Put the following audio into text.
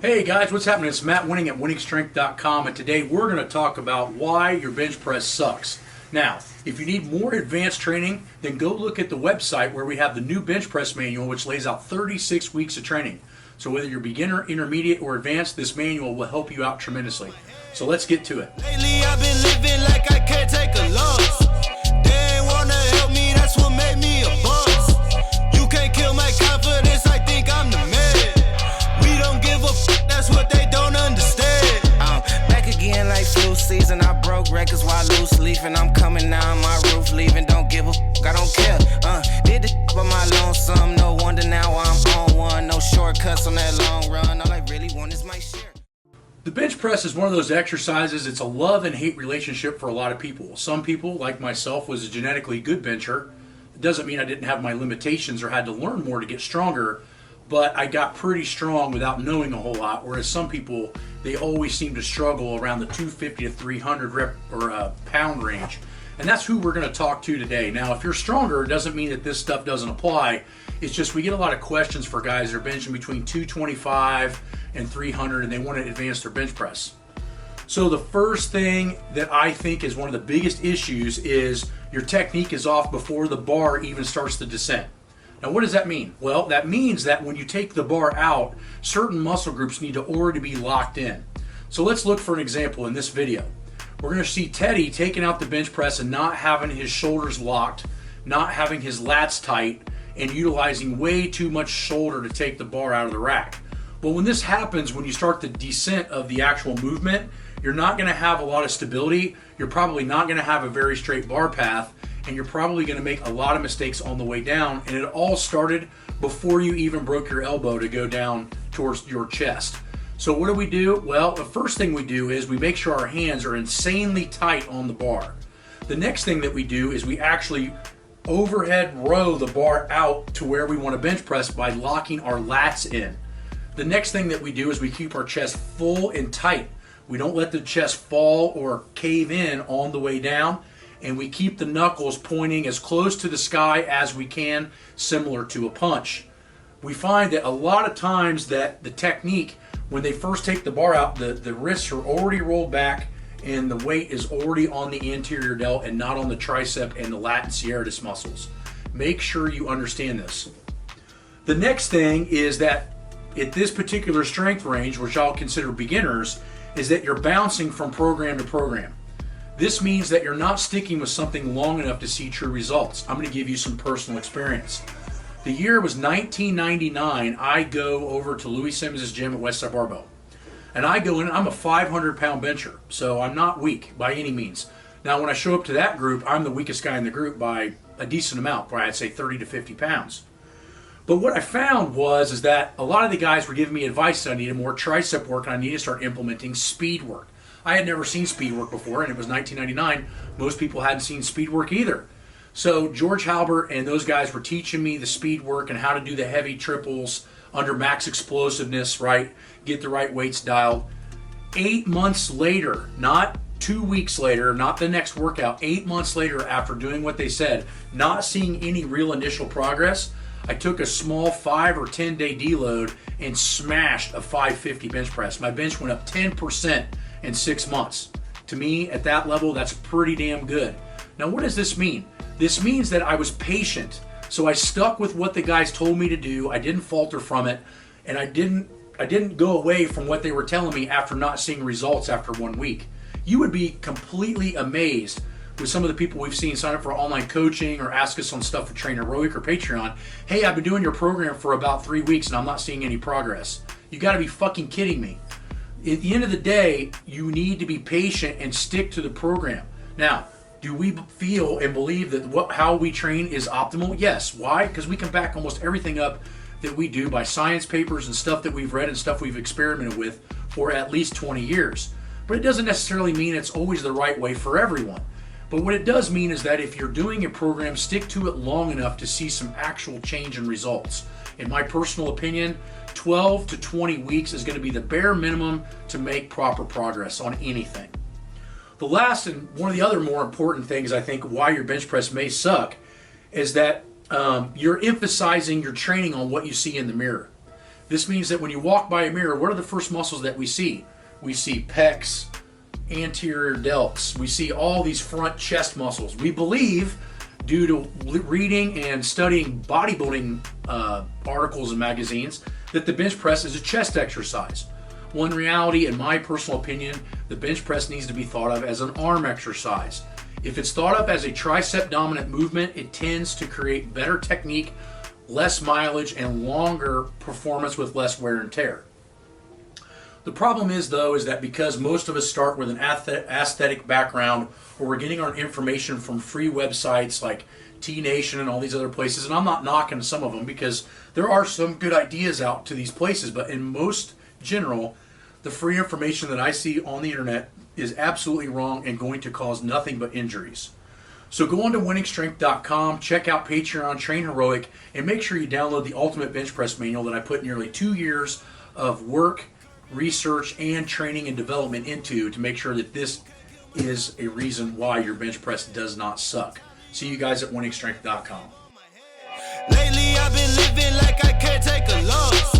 Hey guys, what's happening? It's Matt Wenning at winningstrength.com, and today we're going to talk about why your bench press sucks. Now, if you need more advanced training, then go look at the website where we have the new bench press manual, which lays out 36 weeks of training. So whether you're beginner, intermediate, or advanced, this manual will help you out tremendously. So let's get to it. Lately I've been living like I can't take a loss. They ain't wanna help me, that's what made me a boss. You can't kill my confidence, I think I'm the man. We don't give a that's what they don't understand. I'm back again like flu season. I broke records while loose leafing. I'm coming down my roof, leaving. Don't give a I don't care. Did the by my lonesome. No wonder now I'm on one. No shortcuts on that long run. All I really want is my share. The bench press is one of those exercises, it's a love and hate relationship for a lot of people. Some people, like myself, was a genetically good bencher. It doesn't mean I didn't have my limitations or had to learn more to get stronger, but I got pretty strong without knowing a whole lot, whereas some people, they always seem to struggle around the 250 to 300 rep or pound range. And that's who we're going to talk to today. Now, if you're stronger, it doesn't mean that this stuff doesn't apply. It's just we get a lot of questions for guys that are benching between 225 and 300 and they want to advance their bench press. So the first thing that I think is one of the biggest issues is your technique is off before the bar even starts the descent. Now, what does that mean? Well, that means that when you take the bar out, certain muscle groups need to already be locked in. So let's look for an example in this video. We're going to see Teddy taking out the bench press and not having his shoulders locked, not having his lats tight, and utilizing way too much shoulder to take the bar out of the rack. Well, when this happens, when you start the descent of the actual movement, you're not going to have a lot of stability. You're probably not going to have a very straight bar path, and you're probably going to make a lot of mistakes on the way down. And it all started before you even broke your elbow to go down towards your chest. So what do? Well, the first thing we do is we make sure our hands are insanely tight on the bar. The next thing that we do is we actually overhead row the bar out to where we want to bench press by locking our lats in. The next thing that we do is we keep our chest full and tight. We don't let the chest fall or cave in on the way down, and we keep the knuckles pointing as close to the sky as we can, similar to a punch. We find that a lot of times that the technique, when they first take the bar out, the wrists are already rolled back and the weight is already on the anterior delt and not on the tricep and the latin serratus muscles. Make sure you understand this. The next thing is that at this particular strength range, which I'll consider beginners, is that you're bouncing from program to program. This means that you're not sticking with something long enough to see true results. I'm going to give you some personal experience. The year was 1999. I go over to Louis Simmons' gym at Westside Barbell. And I go in, I'm a 500-pound bencher, so I'm not weak by any means. Now, when I show up to that group, I'm the weakest guy in the group by a decent amount, probably I'd say 30 to 50 pounds. But what I found is that a lot of the guys were giving me advice that I needed more tricep work and I needed to start implementing speed work. I had never seen speed work before, and it was 1999. Most people hadn't seen speed work either. So George Halbert and those guys were teaching me the speed work and how to do the heavy triples under max explosiveness, right? Get the right weights dialed. 8 months later, not 2 weeks later, not the next workout, 8 months later after doing what they said, not seeing any real initial progress, I took a small 5 or 10 day deload and smashed a 550 bench press. My bench went up 10% in 6 months. To me, at that level, that's pretty damn good. Now, what does this mean? This means that I was patient. So I stuck with what the guys told me to do. I didn't falter from it, and I didn't go away from what they were telling me after not seeing results after 1 week. You would be completely amazed with some of the people we've seen sign up for online coaching or ask us on stuff at Train Heroic or Patreon. Hey, I've been doing your program for about 3 weeks and I'm not seeing any progress. You got to be fucking kidding me. At the end of the day, you need to be patient and stick to the program. Now, do we feel and believe that how we train is optimal? Yes. Why? Because we can back almost everything up that we do by science papers and stuff that we've read and stuff we've experimented with for at least 20 years. But it doesn't necessarily mean it's always the right way for everyone. But what it does mean is that if you're doing a program, stick to it long enough to see some actual change in results. In my personal opinion, 12 to 20 weeks is going to be the bare minimum to make proper progress on anything. The last and one of the other more important things I think why your bench press may suck is that you're emphasizing your training on what you see in the mirror. This means that when you walk by a mirror, what are the first muscles that we see? We see pecs, anterior delts. We see all these front chest muscles. We believe, due to reading and studying bodybuilding articles and magazines, that the bench press is a chest exercise. Well, in reality, in my personal opinion, the bench press needs to be thought of as an arm exercise. If it's thought of as a tricep dominant movement, it tends to create better technique, less mileage, and longer performance with less wear and tear. The problem is, though, is that because most of us start with an aesthetic background, or we're getting our information from free websites like T-Nation and all these other places, and I'm not knocking some of them because there are some good ideas out to these places, but in most general, the free information that I see on the internet is absolutely wrong and going to cause nothing but injuries. So go on to winningstrength.com, check out Patreon, Train Heroic, and make sure you download the Ultimate Bench Press Manual that I put nearly 2 years of work, research, and training and development into to make sure that this is a reason why your bench press does not suck. See you guys at winningstrength.com. Lately I've been living like I can't take a loss.